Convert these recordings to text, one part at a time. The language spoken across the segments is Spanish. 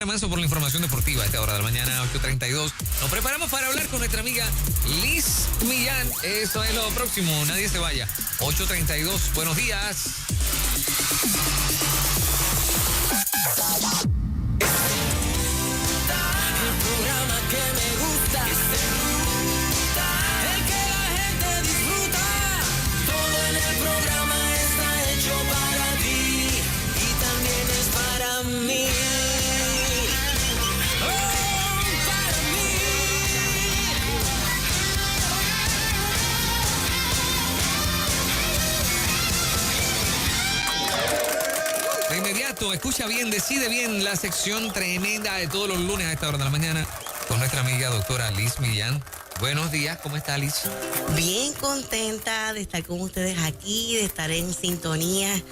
Manso por la información deportiva a esta hora de la mañana, 8:32. Nos preparamos para hablar con nuestra amiga Liz Millán. Eso es lo próximo, nadie se vaya. 8:32, buenos días. El programa que me gusta, el que la gente disfruta. Todo en el programa está hecho para ti y también es para mí. Oh, para mí. De inmediato, escucha bien, decide bien, la sección tremenda de todos los lunes a esta hora de la mañana con nuestra amiga doctora Liz Millán. Buenos días, ¿cómo está Liz? Bien contenta de estar con ustedes aquí, de estar en sintonía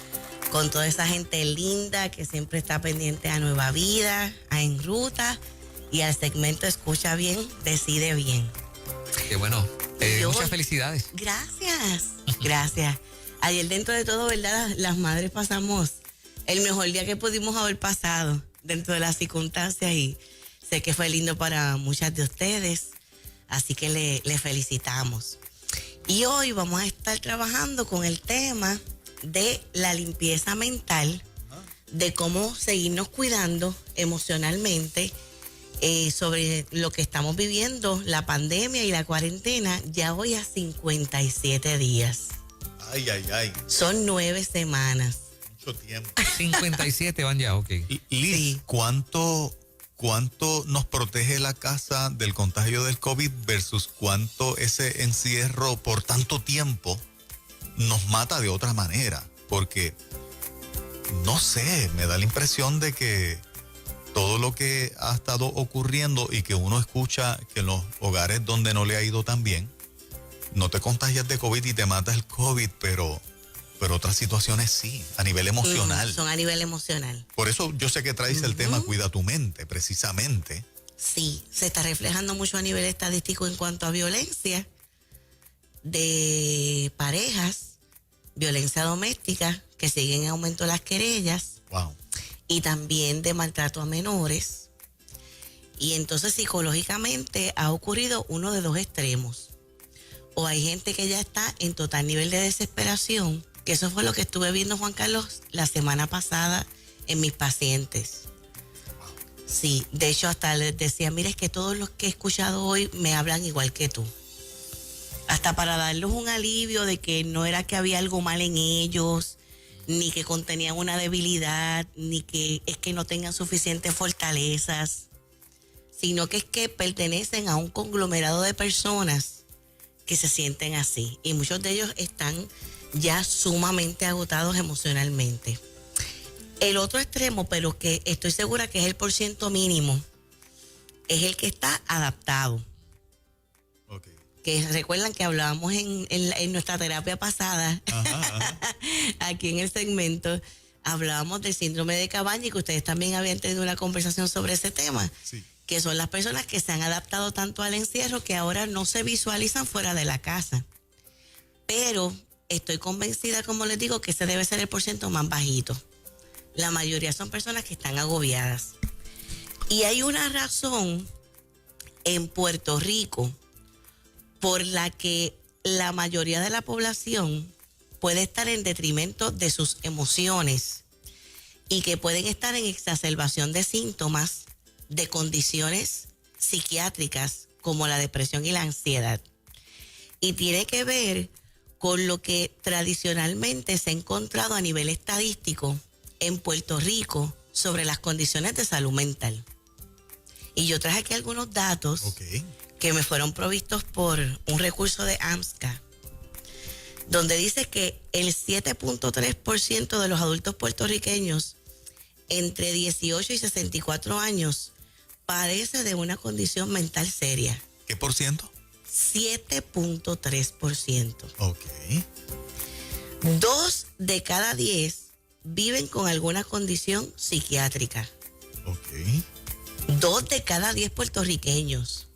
con toda esa gente linda que siempre está pendiente a Nueva Vida, a En Ruta y al segmento Escucha Bien, Decide Bien. Qué bueno, muchas felicidades. Gracias, gracias. Ayer dentro de todo, ¿verdad? Las madres pasamos el mejor día que pudimos haber pasado dentro de las circunstancias y sé que fue lindo para muchas de ustedes, así que le felicitamos. Y hoy vamos a estar trabajando con el tema de la limpieza mental, de cómo seguirnos cuidando emocionalmente sobre lo que estamos viviendo, la pandemia y la cuarentena, ya hoy a 57 días. Ay, ay, ay. Son 9 semanas. Mucho tiempo. 57 van ya, ok. Liz, Sí. ¿cuánto nos protege la casa del contagio del COVID versus cuánto ese encierro por tanto tiempo nos mata de otra manera? Porque, no sé, me da la impresión de que todo lo que ha estado ocurriendo y que uno escucha que en los hogares donde no le ha ido tan bien, no te contagias de COVID y te mata el COVID, pero otras situaciones sí, a nivel emocional. Son a nivel emocional. Por eso yo sé que traes el tema Cuida tu mente, precisamente. Sí, se está reflejando mucho a nivel estadístico en cuanto a violencia de parejas, violencia doméstica, que siguen en aumento las querellas. Wow. Y también de maltrato a menores. Y entonces psicológicamente ha ocurrido uno de dos extremos. O hay gente que ya está en total nivel de desesperación, que eso fue lo que estuve viendo, Juan Carlos, la semana pasada en mis pacientes. Sí, de hecho hasta les decía, mire, es que todos los que he escuchado hoy me hablan igual que tú. Hasta para darles un alivio de que no era que había algo mal en ellos, ni que contenían una debilidad, ni que es que no tengan suficientes fortalezas, sino que es que pertenecen a un conglomerado de personas que se sienten así. Y muchos de ellos están ya sumamente agotados emocionalmente. El otro extremo, pero que estoy segura que es el % mínimo, es el que está adaptado. Okay. Que recuerdan que hablábamos en nuestra terapia pasada, Ajá. aquí en el segmento, hablábamos del síndrome de Cabaña y que ustedes también habían tenido una conversación sobre ese tema. Sí. Que son las personas que se han adaptado tanto al encierro que ahora no se visualizan fuera de la casa. Pero estoy convencida, como les digo, que ese debe ser el % más bajito. La mayoría son personas que están agobiadas. Y hay una razón en Puerto Rico por la que la mayoría de la población puede estar en detrimento de sus emociones y que pueden estar en exacerbación de síntomas de condiciones psiquiátricas como la depresión y la ansiedad. Y tiene que ver con lo que tradicionalmente se ha encontrado a nivel estadístico en Puerto Rico sobre las condiciones de salud mental. Y yo traje aquí algunos datos que me fueron provistos por un recurso de AMSCA, donde dice que el 7.3% de los adultos puertorriqueños entre 18 y 64 años padece de una condición mental seria. ¿Qué por ciento? 7.3%. Ok. 2 de cada 10 viven con alguna condición psiquiátrica. Ok. 2 de cada 10 puertorriqueños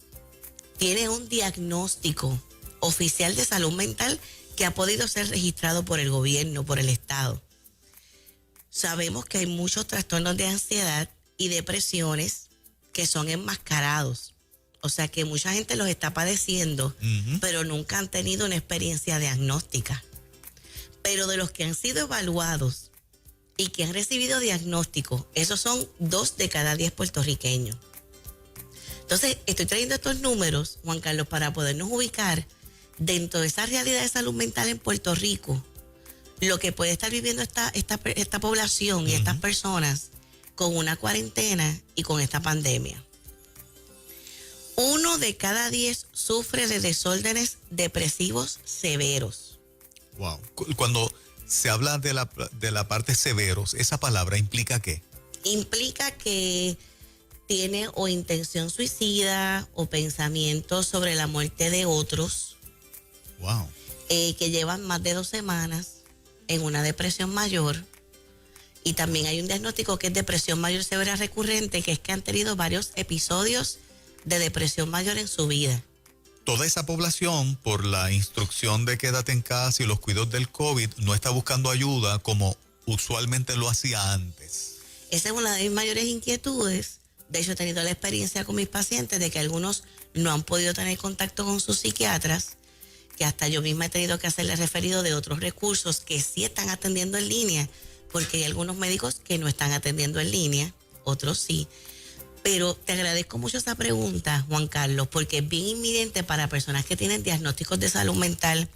tienen un diagnóstico oficial de salud mental que ha podido ser registrado por el gobierno, por el Estado. Sabemos que hay muchos trastornos de ansiedad y depresiones que son enmascarados. O sea que mucha gente los está padeciendo, pero nunca han tenido una experiencia diagnóstica. Pero de los que han sido evaluados y que han recibido diagnóstico, esos son 2 de cada 10 puertorriqueños. Entonces, estoy trayendo estos números, Juan Carlos, para podernos ubicar dentro de esa realidad de salud mental en Puerto Rico, lo que puede estar viviendo esta población y estas personas con una cuarentena y con esta pandemia. 1 de cada 10 sufre de desórdenes depresivos severos. Wow. Cuando se habla de la parte severos, ¿esa palabra implica qué? Implica que tiene o intención suicida o pensamientos sobre la muerte de otros. Wow. Que llevan más de 2 semanas en una depresión mayor. Y también hay un diagnóstico que es depresión mayor severa recurrente, que es que han tenido varios episodios de depresión mayor en su vida. Toda esa población, por la instrucción de quédate en casa y los cuidados del COVID, no está buscando ayuda como usualmente lo hacía antes. Esa es una de mis mayores inquietudes. De hecho, he tenido la experiencia con mis pacientes de que algunos no han podido tener contacto con sus psiquiatras, que hasta yo misma he tenido que hacerles referido de otros recursos que sí están atendiendo en línea, porque hay algunos médicos que no están atendiendo en línea, otros sí. Pero te agradezco mucho esa pregunta, Juan Carlos, porque es bien inminente para personas que tienen diagnósticos de salud mental,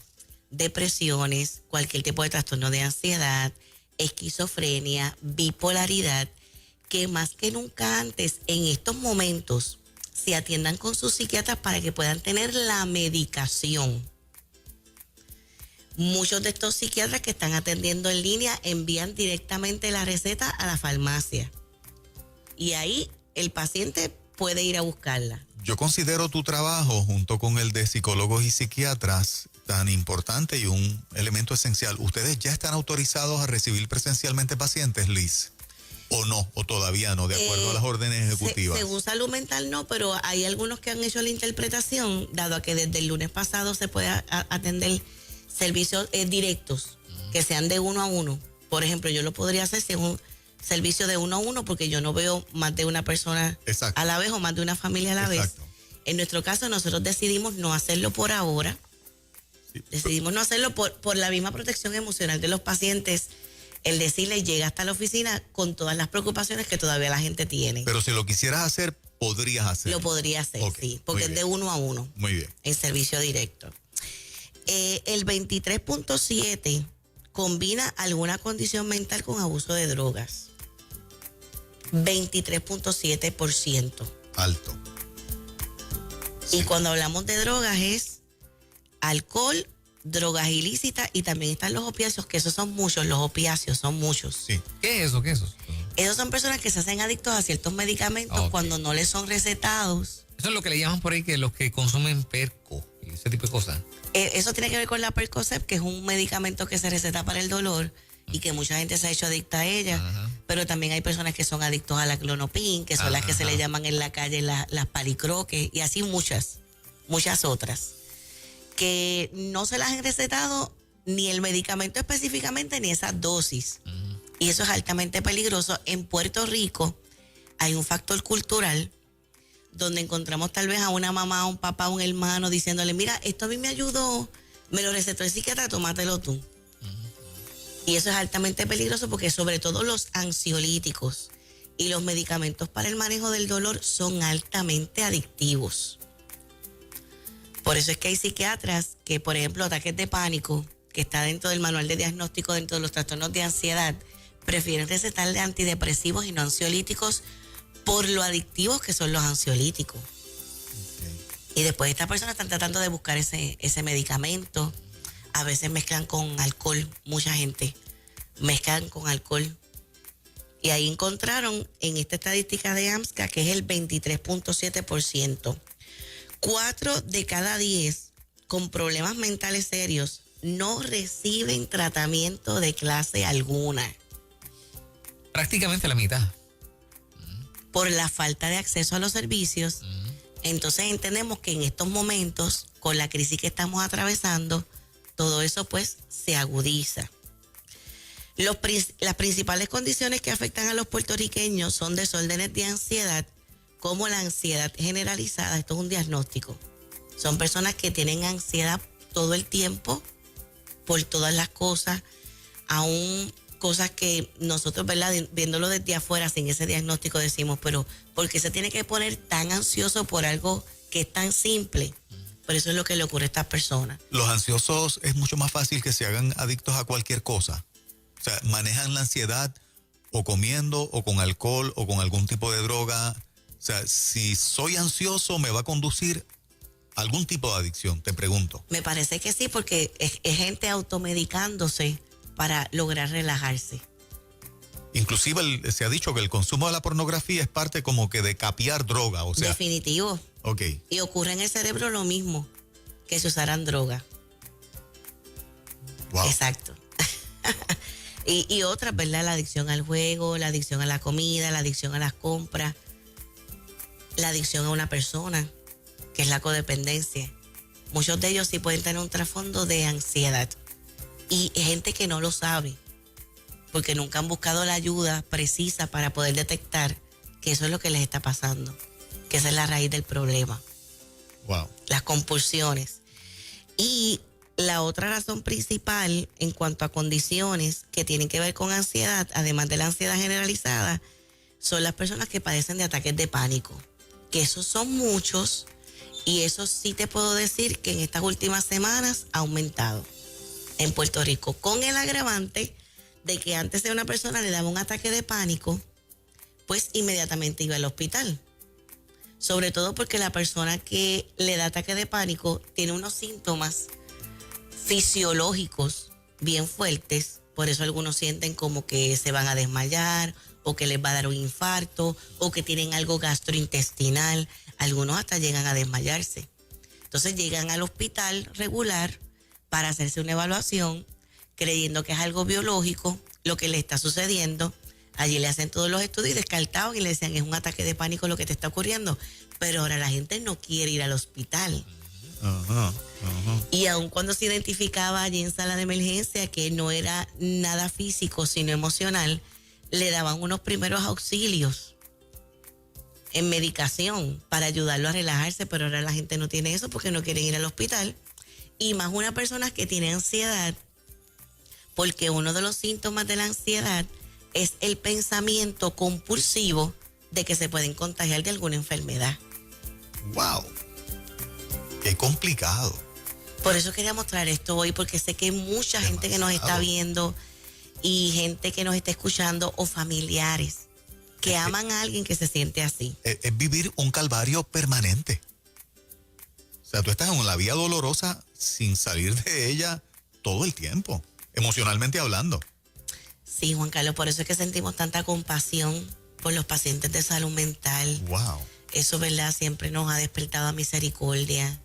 depresiones, cualquier tipo de trastorno de ansiedad, esquizofrenia, bipolaridad, que más que nunca antes, en estos momentos, se atiendan con sus psiquiatras para que puedan tener la medicación. Muchos de estos psiquiatras que están atendiendo en línea envían directamente la receta a la farmacia. Y ahí el paciente puede ir a buscarla. Yo considero tu trabajo, junto con el de psicólogos y psiquiatras, tan importante y un elemento esencial. ¿Ustedes ya están autorizados a recibir presencialmente pacientes, Liz? ¿O no? ¿O todavía no? De acuerdo a las órdenes ejecutivas. Según salud mental no, pero hay algunos que han hecho la interpretación, dado a que desde el lunes pasado se puede atender servicios directos, que sean de 1 a 1. Por ejemplo, yo lo podría hacer según servicio de 1 a 1 porque yo no veo más de una persona a la vez o más de una familia a la vez. En nuestro caso, nosotros decidimos no hacerlo por ahora. Sí. Decidimos no hacerlo por la misma protección emocional de los pacientes. El decirle llega hasta la oficina con todas las preocupaciones que todavía la gente tiene. Pero si lo quisieras hacer, podrías hacerlo. Lo podría hacer, sí, porque es de 1 a 1. Muy bien. En servicio directo. El 23.7 combina alguna condición mental con abuso de drogas. 23.7%. Alto. Y cuando hablamos de drogas es alcohol, drogas ilícitas y también están los opiáceos, que esos son muchos, los opiáceos son muchos. Sí. ¿Qué es eso? ¿Qué es eso? Esos son personas que se hacen adictos a ciertos medicamentos cuando no les son recetados. Eso es lo que le llaman por ahí que los que consumen Perco y ese tipo de cosas. Eso tiene que ver con la Percocet, que es un medicamento que se receta para el dolor y que mucha gente se ha hecho adicta a ella. Ajá. Pero también hay personas que son adictos a la Clonopin, que son las que se le llaman en la calle las palicroques y así muchas otras, que no se las han recetado ni el medicamento específicamente ni esa dosis. Y eso es altamente peligroso. En Puerto Rico hay un factor cultural donde encontramos tal vez a una mamá, un papá, un hermano diciéndole, mira, esto a mí me ayudó, me lo recetó el psiquiatra, tómatelo tú. Y eso es altamente peligroso porque sobre todo los ansiolíticos y los medicamentos para el manejo del dolor son altamente adictivos. Por eso es que hay psiquiatras que, por ejemplo, ataques de pánico, que está dentro del manual de diagnóstico dentro de los trastornos de ansiedad, prefieren recetarle antidepresivos y no ansiolíticos por lo adictivos que son los ansiolíticos. Y después estas personas están tratando de buscar ese medicamento. A veces mezclan con alcohol, mucha gente mezclan con alcohol. Y ahí encontraron en esta estadística de AMSCA que es el 23.7%. 4 de cada 10 con problemas mentales serios no reciben tratamiento de clase alguna. Prácticamente la mitad. Por la falta de acceso a los servicios. Entonces entendemos que en estos momentos, con la crisis que estamos atravesando, todo eso pues se agudiza. Las principales condiciones que afectan a los puertorriqueños son desórdenes de ansiedad, como la ansiedad generalizada. Esto es un diagnóstico. Son personas que tienen ansiedad todo el tiempo por todas las cosas, aún cosas que nosotros, ¿verdad?, viéndolo desde afuera sin ese diagnóstico decimos, pero ¿por qué se tiene que poner tan ansioso por algo que es tan simple? Pero eso es lo que le ocurre a estas personas. Los ansiosos es mucho más fácil que se hagan adictos a cualquier cosa. O sea, manejan la ansiedad o comiendo o con alcohol o con algún tipo de droga. O sea, si soy ansioso me va a conducir a algún tipo de adicción, te pregunto. Me parece que sí, porque es gente automedicándose para lograr relajarse. Inclusive se ha dicho que el consumo de la pornografía es parte como que de capear droga, o sea. Definitivo. Ok. Y ocurre en el cerebro lo mismo que si usaran droga. Wow. Exacto. y otras, ¿verdad? La adicción al juego, la adicción a la comida, la adicción a las compras, la adicción a una persona, que es la codependencia. Muchos de ellos sí pueden tener un trasfondo de ansiedad. Y gente que no lo sabe, porque nunca han buscado la ayuda precisa para poder detectar que eso es lo que les está pasando, que esa es la raíz del problema. Wow. Las compulsiones. Y la otra razón principal en cuanto a condiciones que tienen que ver con ansiedad, además de la ansiedad generalizada, son las personas que padecen de ataques de pánico, que esos son muchos, y eso sí te puedo decir que en estas últimas semanas ha aumentado en Puerto Rico, con el agravante de que antes de una persona le daba un ataque de pánico, pues inmediatamente iba al hospital. Sobre todo porque la persona que le da ataque de pánico tiene unos síntomas fisiológicos bien fuertes, por eso algunos sienten como que se van a desmayar o que les va a dar un infarto o que tienen algo gastrointestinal, algunos hasta llegan a desmayarse. Entonces llegan al hospital regular para hacerse una evaluación, creyendo que es algo biológico lo que le está sucediendo. Allí le hacen todos los estudios y descartaban y le decían, es un ataque de pánico lo que te está ocurriendo. Pero ahora la gente no quiere ir al hospital. Y aun cuando se identificaba allí en sala de emergencia que no era nada físico, sino emocional, le daban unos primeros auxilios en medicación para ayudarlo a relajarse, pero ahora la gente no tiene eso porque no quieren ir al hospital. Y más una persona que tiene ansiedad, porque uno de los síntomas de la ansiedad es el pensamiento compulsivo de que se pueden contagiar de alguna enfermedad. Wow. Qué complicado. Por eso quería mostrar esto hoy, porque sé que hay mucha gente que nos está viendo y gente que nos está escuchando o familiares que aman a alguien que se siente así. Es vivir un calvario permanente. O sea, tú estás en la vía dolorosa sin salir de ella todo el tiempo, emocionalmente hablando. Sí, Juan Carlos, por eso es que sentimos tanta compasión por los pacientes de salud mental. Wow. Eso, ¿verdad? Siempre nos ha despertado a misericordia.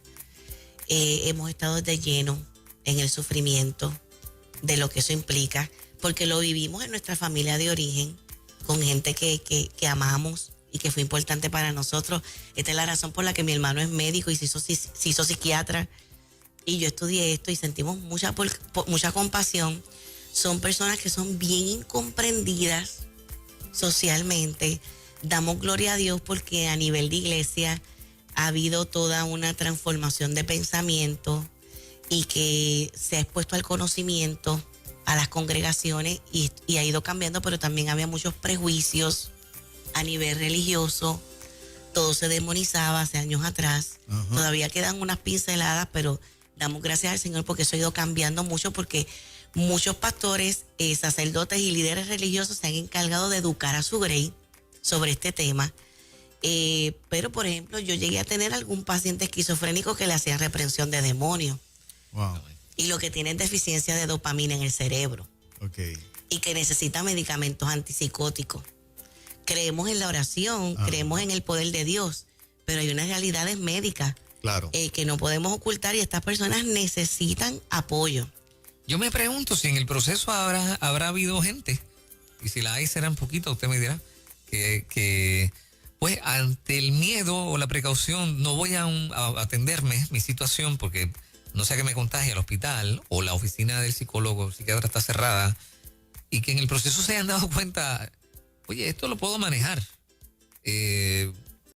Hemos estado de lleno en el sufrimiento de lo que eso implica, porque lo vivimos en nuestra familia de origen, con gente que amamos y que fue importante para nosotros. Esta es la razón por la que mi hermano es médico y se hizo psiquiatra, y yo estudié esto y sentimos mucha compasión. Son personas que son bien incomprendidas socialmente. Damos gloria a Dios porque a nivel de iglesia ha habido toda una transformación de pensamiento y que se ha expuesto al conocimiento a las congregaciones y ha ido cambiando, pero también había muchos prejuicios a nivel religioso. Todo se demonizaba hace años atrás. Todavía quedan unas pinceladas, pero damos gracias al Señor porque eso ha ido cambiando mucho, porque muchos pastores, sacerdotes y líderes religiosos se han encargado de educar a su grey sobre este tema. Pero, por ejemplo, yo llegué a tener algún paciente esquizofrénico que le hacía reprensión de demonios. Wow. Y lo que tiene es deficiencia de dopamina en el cerebro. Okay. Y que necesita medicamentos antipsicóticos. Creemos en la oración, creemos en el poder de Dios, pero hay unas realidades médicas, claro, que no podemos ocultar, y estas personas necesitan apoyo. Yo me pregunto si en el proceso habrá habido gente, y si la hay serán poquitas, usted me dirá, que pues ante el miedo o la precaución no voy a atenderme mi situación porque no sea que me contagie al hospital o la oficina del psicólogo, psiquiatra está cerrada, y que en el proceso se hayan dado cuenta, oye, esto lo puedo manejar.